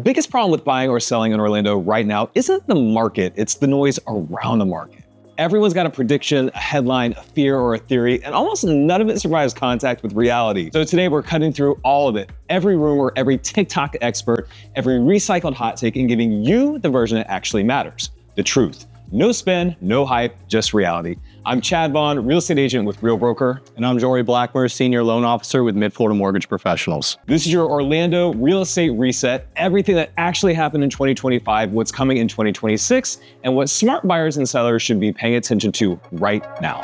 biggest problem with buying or selling in Orlando right now isn't the market, it's the noise around the market. Everyone's got a prediction, a headline, a fear, or a theory, and almost none of it survives contact with reality. So today we're cutting through all of it, every rumor, every TikTok expert, every recycled hot take, and giving you the version that actually matters, the truth. No spin, no hype, just reality. I'm Chad Vaughn, real estate agent with Real Broker. And I'm Jory Blackmer, senior loan officer with Mid-Florida Mortgage Professionals. This is your Orlando real estate reset, everything that actually happened in 2025, what's coming in 2026, and what smart buyers and sellers should be paying attention to right now.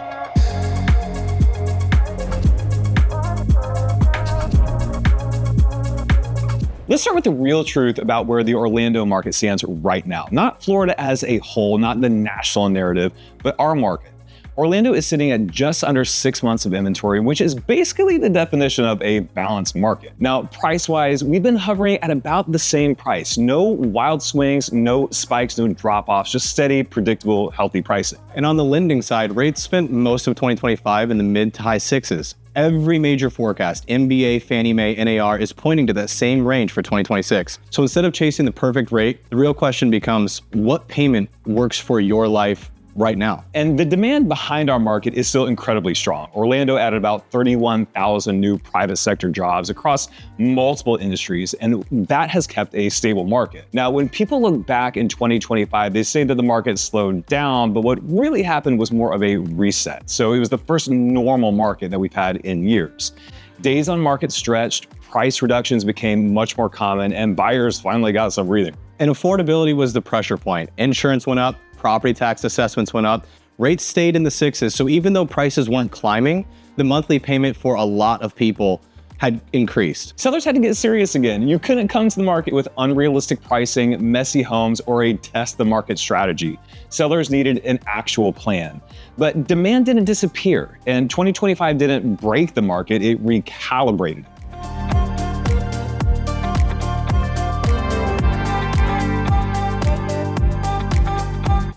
Let's start with the real truth about where the Orlando market stands right now. Not Florida as a whole, not the national narrative, but our market. Orlando is sitting at just under 6 months of inventory, which is basically the definition of a balanced market. Now, price-wise, we've been hovering at about the same price. No wild swings, no spikes, no drop-offs, just steady, predictable, healthy pricing. And on the lending side, rates spent most of 2025 in the mid to high sixes. Every major forecast, MBA, Fannie Mae, NAR, is pointing to that same range for 2026. So instead of chasing the perfect rate, the real question becomes, what payment works for your life right now? And the demand behind our market is still incredibly strong. Orlando added about 31,000 new private sector jobs across multiple industries, and that has kept a stable market. Now, when people look back in 2025, they say that the market slowed down, but what really happened was more of a reset. So it was the first normal market that we've had in years. Days on market stretched, price reductions became much more common, and buyers finally got some breathing. And affordability was the pressure point. Insurance went up, property tax assessments went up, rates stayed in the sixes. So even though prices weren't climbing, the monthly payment for a lot of people had increased. Sellers had to get serious again. You couldn't come to the market with unrealistic pricing, messy homes, or a test the market strategy. Sellers needed an actual plan. But demand didn't disappear, and 2025 didn't break the market, it recalibrated it.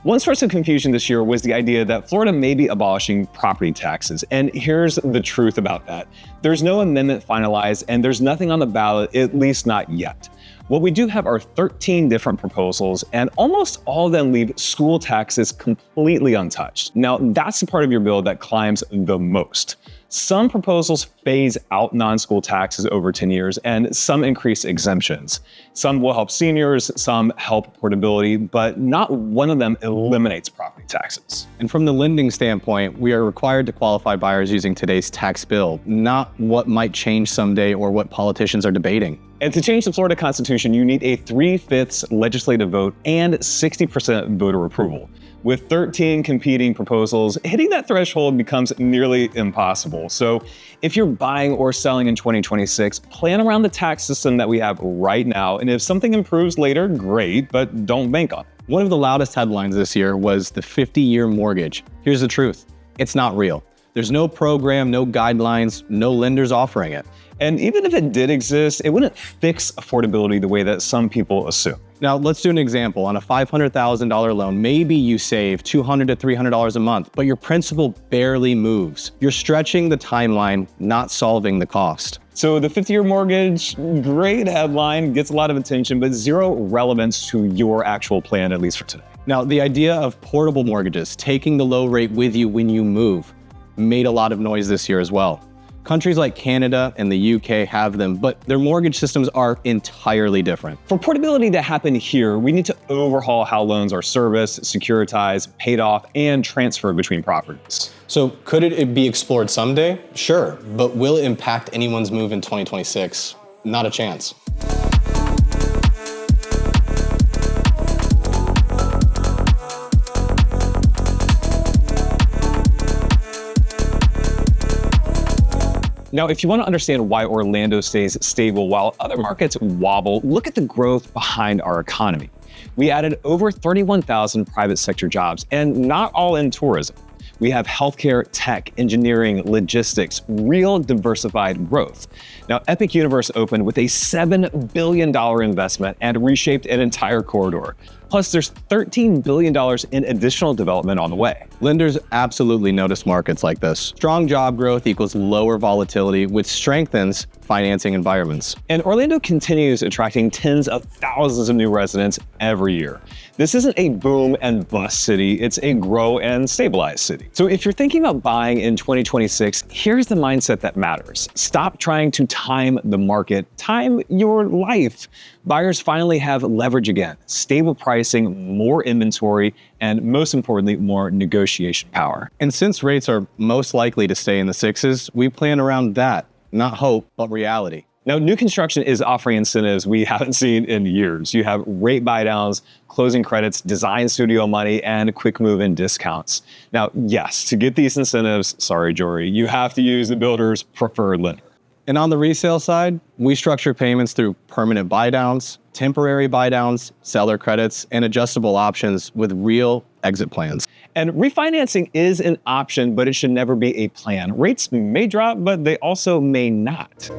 One source of confusion this year was the idea that Florida may be abolishing property taxes. And here's the truth about that. There's no amendment finalized, and there's nothing on the ballot, at least not yet. What we do have are 13 different proposals, and almost all of them leave school taxes completely untouched. Now, that's the part of your bill that climbs the most. Some proposals phase out non-school taxes over 10 years, and some increase exemptions. Some will help seniors, some help portability, but not one of them eliminates property taxes. And from the lending standpoint, we are required to qualify buyers using today's tax bill, not what might change someday or what politicians are debating. And to change the Florida Constitution, you need a 3/5 legislative vote and 60% voter approval. With 13 competing proposals, hitting that threshold becomes nearly impossible. So if you're buying or selling in 2026, plan around the tax system that we have right now. And if something improves later, great, but don't bank on it. One of the loudest headlines this year was the 50-year mortgage. Here's the truth. It's not real. There's no program, no guidelines, no lenders offering it. And even if it did exist, it wouldn't fix affordability the way that some people assume. Now, let's do an example. On a $500,000 loan, maybe you save $200 to $300 a month, but your principal barely moves. You're stretching the timeline, not solving the cost. So the 50-year mortgage, great headline, gets a lot of attention, but zero relevance to your actual plan, at least for today. Now, the idea of portable mortgages, taking the low rate with you when you move, made a lot of noise this year as well. Countries like Canada and the UK have them, but their mortgage systems are entirely different. For portability to happen here, we need to overhaul how loans are serviced, securitized, paid off, and transferred between properties. So could it be explored someday? Sure, but will it impact anyone's move in 2026? Not a chance. Now, if you want to understand why Orlando stays stable while other markets wobble, look at the growth behind our economy. We added over 31,000 private sector jobs, and not all in tourism. We have healthcare, tech, engineering, logistics, real diversified growth. Now, Epic Universe opened with a $7 billion investment and reshaped an entire corridor. Plus, there's $13 billion in additional development on the way. Lenders absolutely notice markets like this. Strong job growth equals lower volatility, which strengthens financing environments. And Orlando continues attracting tens of thousands of new residents every year. This isn't a boom and bust city, it's a grow and stabilize city. So if you're thinking about buying in 2026, here's the mindset that matters. Stop trying to time the market, time your life. Buyers finally have leverage again, stable pricing, more inventory, and most importantly, more negotiation power. And since rates are most likely to stay in the sixes, we plan around that. Not hope, but reality. Now, new construction is offering incentives we haven't seen in years. You have rate buydowns, closing credits, design studio money, and quick move-in discounts. Now, yes, to get these incentives, sorry, Jory, you have to use the builder's preferred lender. And on the resale side, we structure payments through permanent buydowns, temporary buydowns, seller credits, and adjustable options with real exit plans. And refinancing is an option, but it should never be a plan. Rates may drop, but they also may not.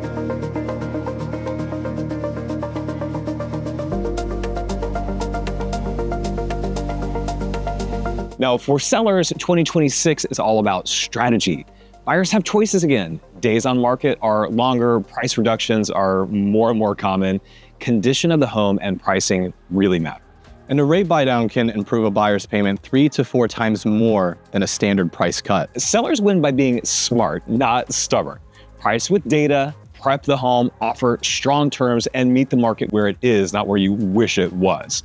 Now, for sellers, 2026 is all about strategy. Buyers have choices again. Days on market are longer, price reductions are more and more common. Condition of the home and pricing really matter. And a rate buydown can improve a buyer's payment 3 to 4 times more than a standard price cut. Sellers win by being smart, not stubborn. Price with data, prep the home, offer strong terms, and meet the market where it is, not where you wish it was.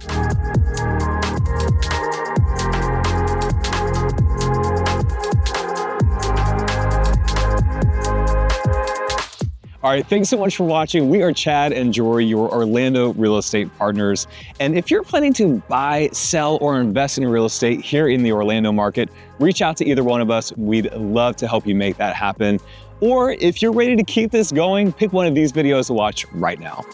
All right, thanks so much for watching. We are Chad and Jory, your Orlando real estate partners. And if you're planning to buy, sell, or invest in real estate here in the Orlando market, reach out to either one of us. We'd love to help you make that happen. Or if you're ready to keep this going, pick one of these videos to watch right now.